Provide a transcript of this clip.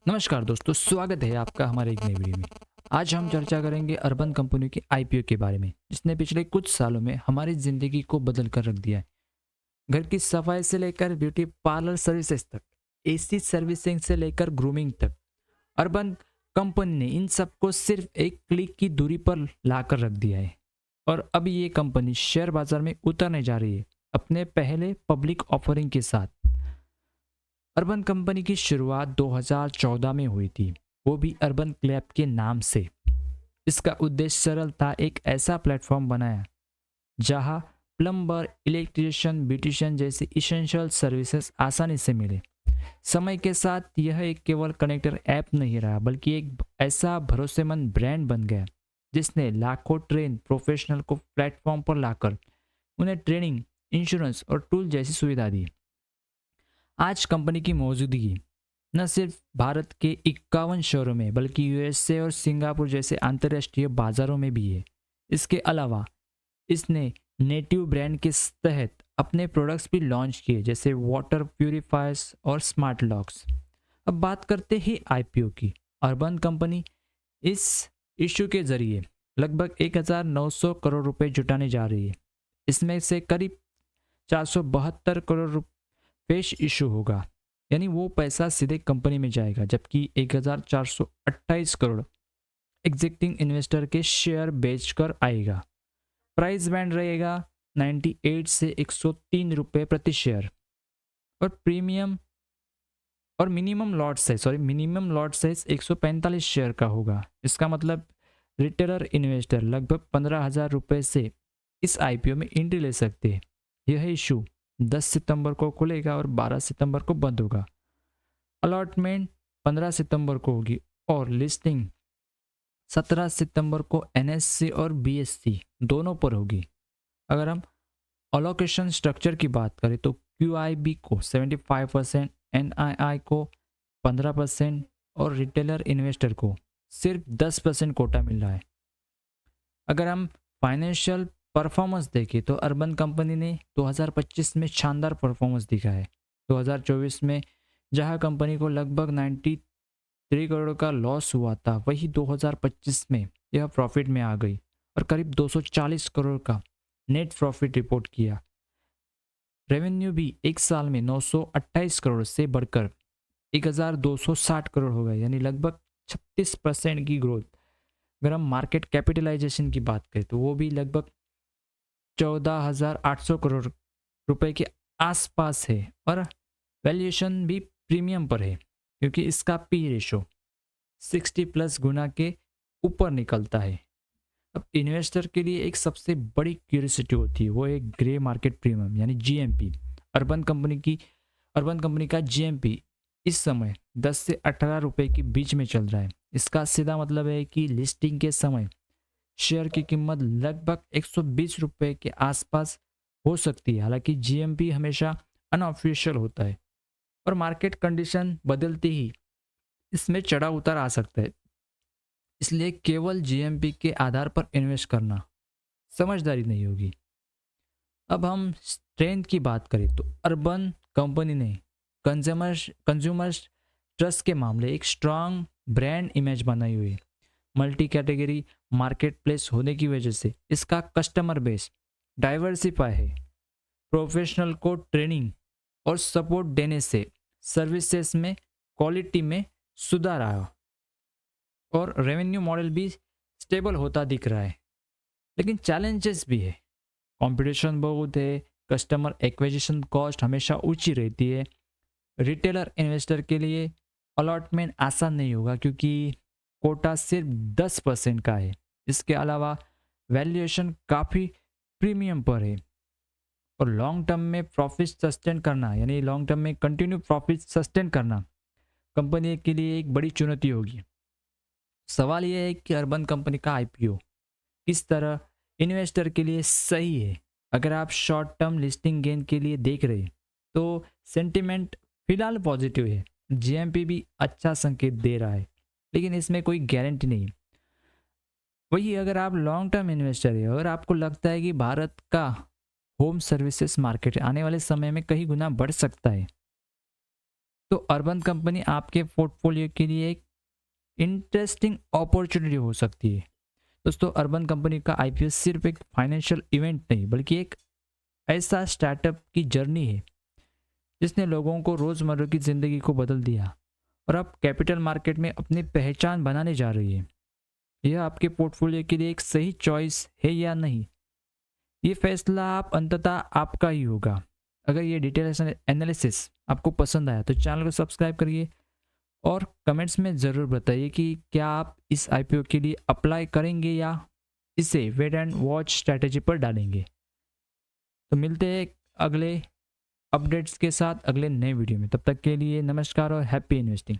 नमस्कार दोस्तों, स्वागत है आपका हमारे एक नई वीडियो में। आज हम चर्चा करेंगे अर्बन कंपनी के आईपीओ के बारे में, जिसने पिछले कुछ सालों में हमारी ज़िंदगी को बदल कर रख दिया है। घर की सफाई से लेकर ब्यूटी पार्लर सर्विसेज तक, एसी सर्विसिंग से लेकर ग्रूमिंग तक, अर्बन कंपनी ने इन सबको सिर्फ एक क्लिक की दूरी पर लाकर रख दिया है। और अब ये कंपनी शेयर बाजार में उतरने जा रही है, अपने पहले पब्लिक ऑफरिंग के साथ। अर्बन कंपनी की शुरुआत 2014 में हुई थी, वो भी अर्बन क्लैब के नाम से। इसका उद्देश्य सरल था, एक ऐसा प्लेटफॉर्म बनाया जहां प्लम्बर, इलेक्ट्रिशियन, ब्यूटिशियन जैसी इसेंशियल सर्विसेज आसानी से मिले। समय के साथ यह एक केवल कनेक्टर ऐप नहीं रहा, बल्कि एक ऐसा भरोसेमंद ब्रांड बन गया जिसने लाखों ट्रेन प्रोफेशनल को प्लेटफॉर्म पर लाकर उन्हें ट्रेनिंग, इंश्योरेंस और टूल जैसी सुविधा दी। आज कंपनी की मौजूदगी न सिर्फ भारत के 51 शहरों में, बल्कि यूएसए और सिंगापुर जैसे अंतर्राष्ट्रीय बाजारों में भी है। इसके अलावा इसने नेटिव ब्रांड के तहत अपने प्रोडक्ट्स भी लॉन्च किए, जैसे वाटर प्यूरिफायर्स और स्मार्ट लॉक्स। अब बात करते हैं आईपीओ की। अर्बन कंपनी इस इशू के जरिए लगभग 1900 करोड़ रुपए जुटाने जा रही है। इसमें से करीब 472 करोड़ पेश इशू होगा, यानी वो पैसा सीधे कंपनी में जाएगा, जबकि 1428 करोड़ एग्जिस्टिंग इन्वेस्टर के शेयर बेचकर आएगा। प्राइस बैंड रहेगा 98 से 103 रुपए प्रति शेयर। और प्रीमियम और मिनिमम लॉट साइज 145 शेयर का होगा। इसका मतलब रिटेलर इन्वेस्टर लगभग 15,000 रुपए से इस आईपीओ में एंट्री ले सकते हैं। यह इशू 10 सितंबर को खुलेगा और 12 सितंबर को बंद होगा। अलॉटमेंट 15 सितंबर को होगी और लिस्टिंग 17 सितंबर को एनएससी और बीएससी दोनों पर होगी। अगर हम अलोकेशन स्ट्रक्चर की बात करें तो क्यूआईबी को 75%, एनआईआई को 15% और रिटेलर इन्वेस्टर को सिर्फ 10% कोटा मिल रहा है। अगर हम फाइनेंशियल परफॉर्मेंस देखें तो अर्बन कंपनी ने 2025 में शानदार परफॉर्मेंस दिखा है। 2024 में जहां कंपनी को लगभग 93 करोड़ का लॉस हुआ था, वही 2025 में यह प्रॉफिट में आ गई और करीब 240 करोड़ का नेट प्रॉफिट रिपोर्ट किया। रेवेन्यू भी एक साल में 928 करोड़ से बढ़कर 1260 करोड़ हो गए, यानी लगभग 36% की ग्रोथ। अगर हम मार्केट कैपिटलाइजेशन की बात करें तो वो भी लगभग 14,800 करोड़ रुपए के आसपास है और वैल्यूएशन भी प्रीमियम पर है, क्योंकि इसका पी रेशो 60+ गुना के ऊपर निकलता है। अब इन्वेस्टर के लिए एक सबसे बड़ी क्यूरियोसिटी होती है, वो एक ग्रे मार्केट प्रीमियम यानी जीएमपी। अर्बन कंपनी का जीएमपी इस समय 10 से 18 रुपए के बीच में चल रहा है। इसका सीधा मतलब है कि लिस्टिंग के समय शेयर की कीमत लगभग 120 रुपए के आसपास हो सकती है। हालांकि जीएमपी हमेशा अनऑफिशियल होता है और मार्केट कंडीशन बदलती ही इसमें चढ़ाव उतार आ सकता है। इसलिए केवल जीएमपी के आधार पर इन्वेस्ट करना समझदारी नहीं होगी। अब हम स्ट्रेंथ की बात करें तो अर्बन कंपनी ने कंज्यूमर्स ट्रस्ट के मामले एक स्ट्रांग ब्रांड इमेज बनाई हुई है। मल्टी कैटेगरी मार्केट प्लेस होने की वजह से इसका कस्टमर बेस डाइवर्सिफाई है। प्रोफेशनल को ट्रेनिंग और सपोर्ट देने से सर्विसेज में क्वालिटी में सुधार आया और रेवेन्यू मॉडल भी स्टेबल होता दिख रहा है। लेकिन चैलेंजेस भी है, कंपटीशन बहुत है, कस्टमर एक्विजिशन कॉस्ट हमेशा ऊंची रहती है। रिटेलर इन्वेस्टर के लिए अलॉटमेंट आसान नहीं होगा, क्योंकि कोटा सिर्फ 10% का है। इसके अलावा वैल्यूएशन काफ़ी प्रीमियम पर है और लॉन्ग टर्म में प्रॉफिट सस्टेन करना, यानी लॉन्ग टर्म में कंटिन्यू प्रॉफिट सस्टेन करना कंपनी के लिए एक बड़ी चुनौती होगी। सवाल यह है कि अर्बन कंपनी का आईपीओ किस तरह इन्वेस्टर के लिए सही है। अगर आप शॉर्ट टर्म लिस्टिंग गेन के लिए देख रहे हैं तो सेंटिमेंट फिलहाल पॉजिटिव है। जीएमपी भी अच्छा संकेत दे रहा है, लेकिन इसमें कोई गारंटी नहीं। वही अगर आप लॉन्ग टर्म इन्वेस्टर है और आपको लगता है कि भारत का होम सर्विसेज मार्केट आने वाले समय में कई गुना बढ़ सकता है, तो अर्बन कंपनी आपके पोर्टफोलियो के लिए एक इंटरेस्टिंग अपॉर्चुनिटी हो सकती है। दोस्तों, अर्बन कंपनी का आईपीओ सिर्फ एक फाइनेंशियल इवेंट नहीं बल्कि एक ऐसा स्टार्टअप की जर्नी है जिसने लोगों को रोज़मर्रा की ज़िंदगी को बदल दिया और अब कैपिटल मार्केट में अपनी पहचान बनाने जा रही है। यह आपके पोर्टफोलियो के लिए एक सही चॉइस है या नहीं, ये फैसला आप अंततः आपका ही होगा। अगर ये डिटेल एनालिसिस आपको पसंद आया तो चैनल को सब्सक्राइब करिए और कमेंट्स में ज़रूर बताइए कि क्या आप इस आईपीओ के लिए अप्लाई करेंगे या इसे वेट एंड वॉच स्ट्रैटेजी पर डालेंगे। तो मिलते हैं अगले अपडेट्स के साथ अगले नए वीडियो में। तब तक के लिए नमस्कार और हैप्पी इन्वेस्टिंग।